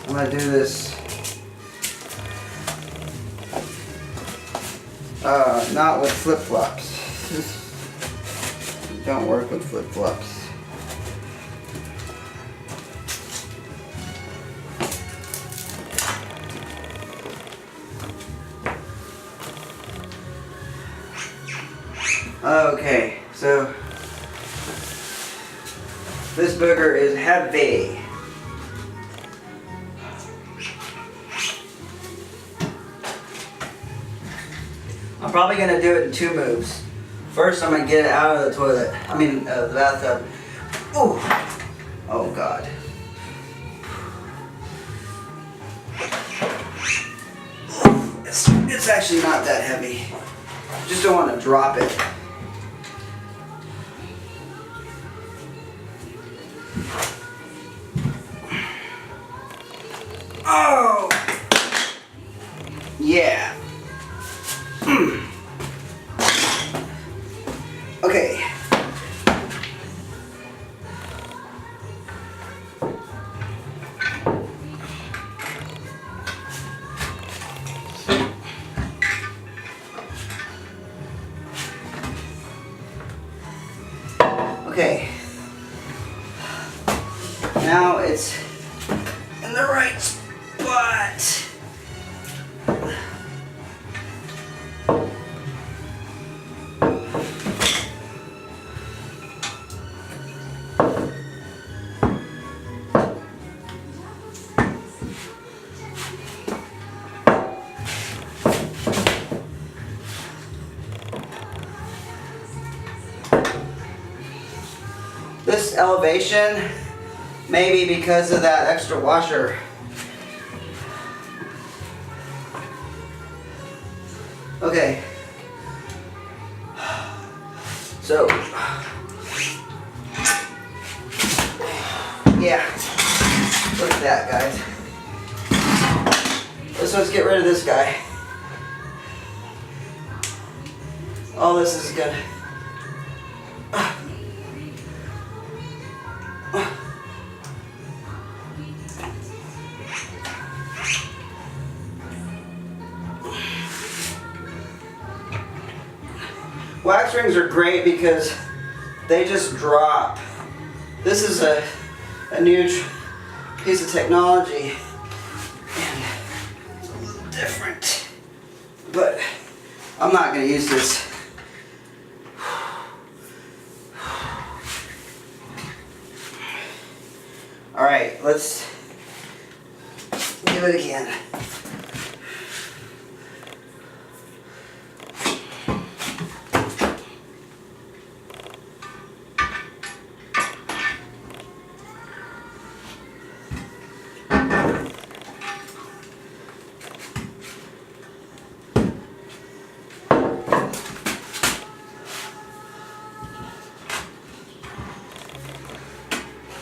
I'm gonna do this not with flip-flops. Don't work with flip-flops. Okay, so this booger is heavy. I'm probably gonna do it in 2 moves. First, I'm gonna get it out of the toilet. The bathtub. Ooh. Oh God. It's actually not that heavy. Just don't want to drop it. Oh! Yeah. Okay. Okay. Now it's in the right spot. This elevation, maybe because of that extra washer. Okay. So, yeah. Look at that, guys. Let's get rid of this guy. All this is good. Wax rings are great because they just drop. This is a new piece of technology and it's a little different, but I'm not going to use this. All right, let's give it again.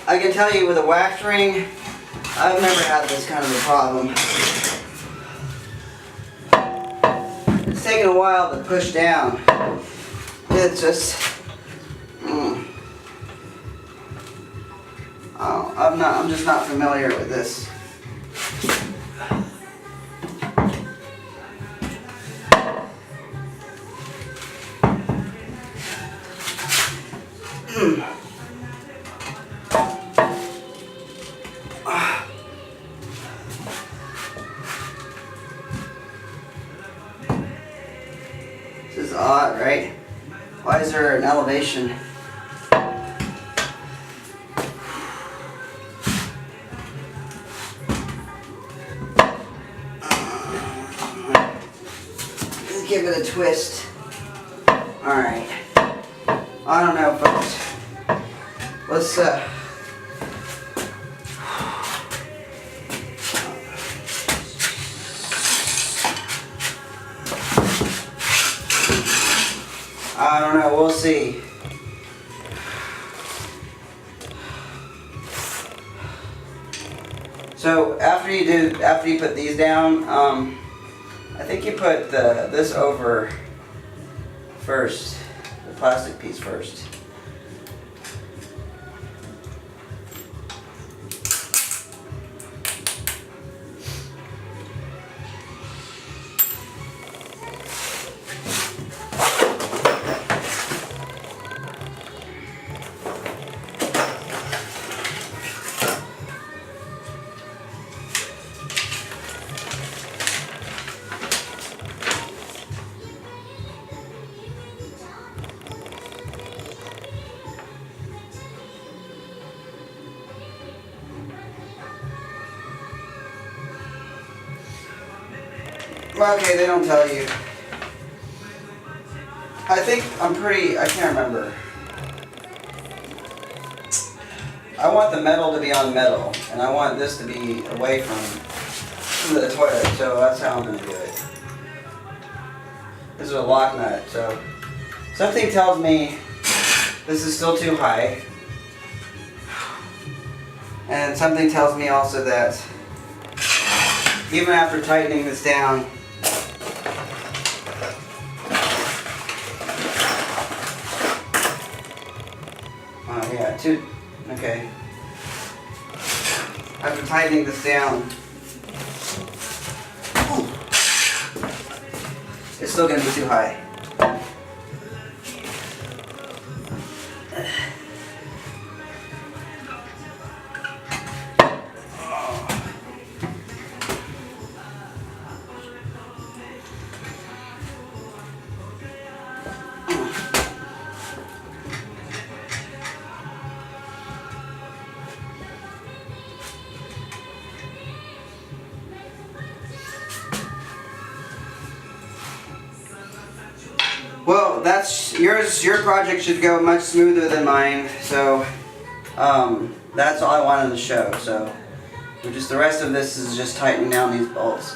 I can tell you with a wax ring, I've never had this kind of a problem. It's taken a while to push down. It's just, I'm just not familiar with this. This is odd, right? Why is there an elevation? Let's give it a twist. Alright. I don't know, folks. Let's, I don't know, we'll see. So after you put these down, I think you put this over first, the plastic piece first. Okay, they don't tell you. I can't remember. I want the metal to be on metal, and I want this to be away from the toilet, so that's how I'm going to do it. This is a lock nut, so something tells me this is still too high. And something tells me also that even after tightening this down, okay. After tightening this down, it's still going to be too high. Well, that's yours. Your project should go much smoother than mine. So that's all I wanted to show. So just the rest of this is just tightening down these bolts.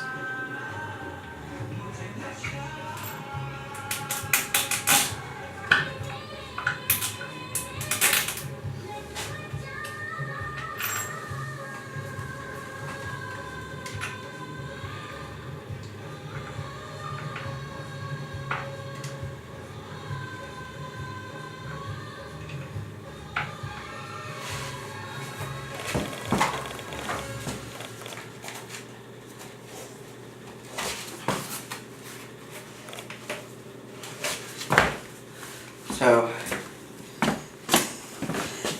So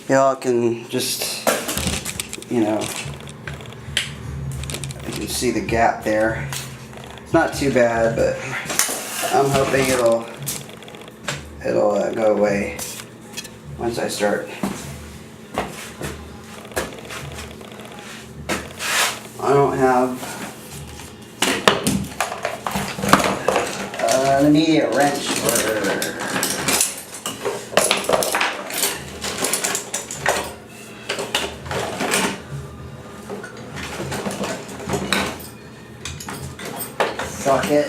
y'all can just, you know, you can see the gap there. It's not too bad, but I'm hoping it'll go away once I start. I don't have an immediate wrench for socket.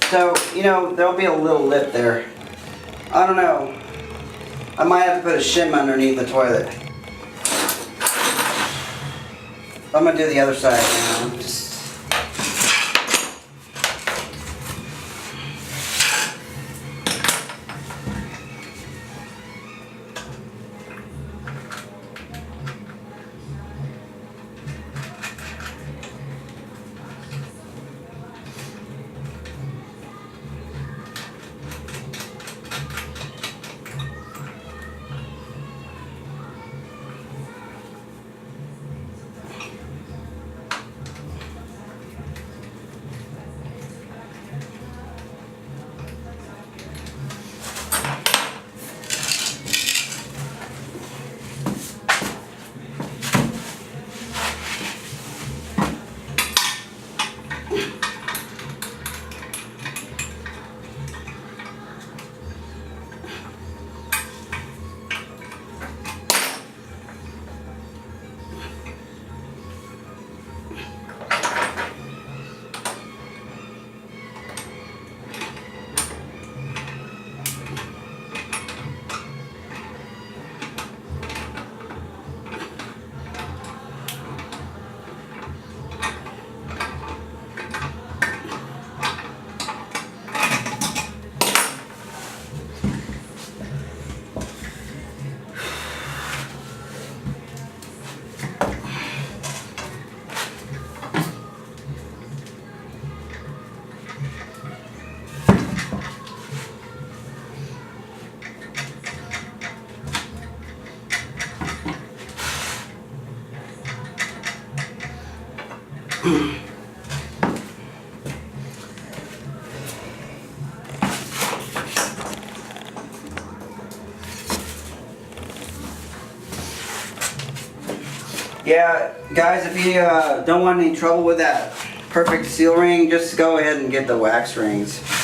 So, you know, there'll be a little lip there. I don't know. I might have to put a shim underneath the toilet. I'm gonna do the other side now. Yeah, guys, if you don't want any trouble with that perfect seal ring, just go ahead and get the wax rings.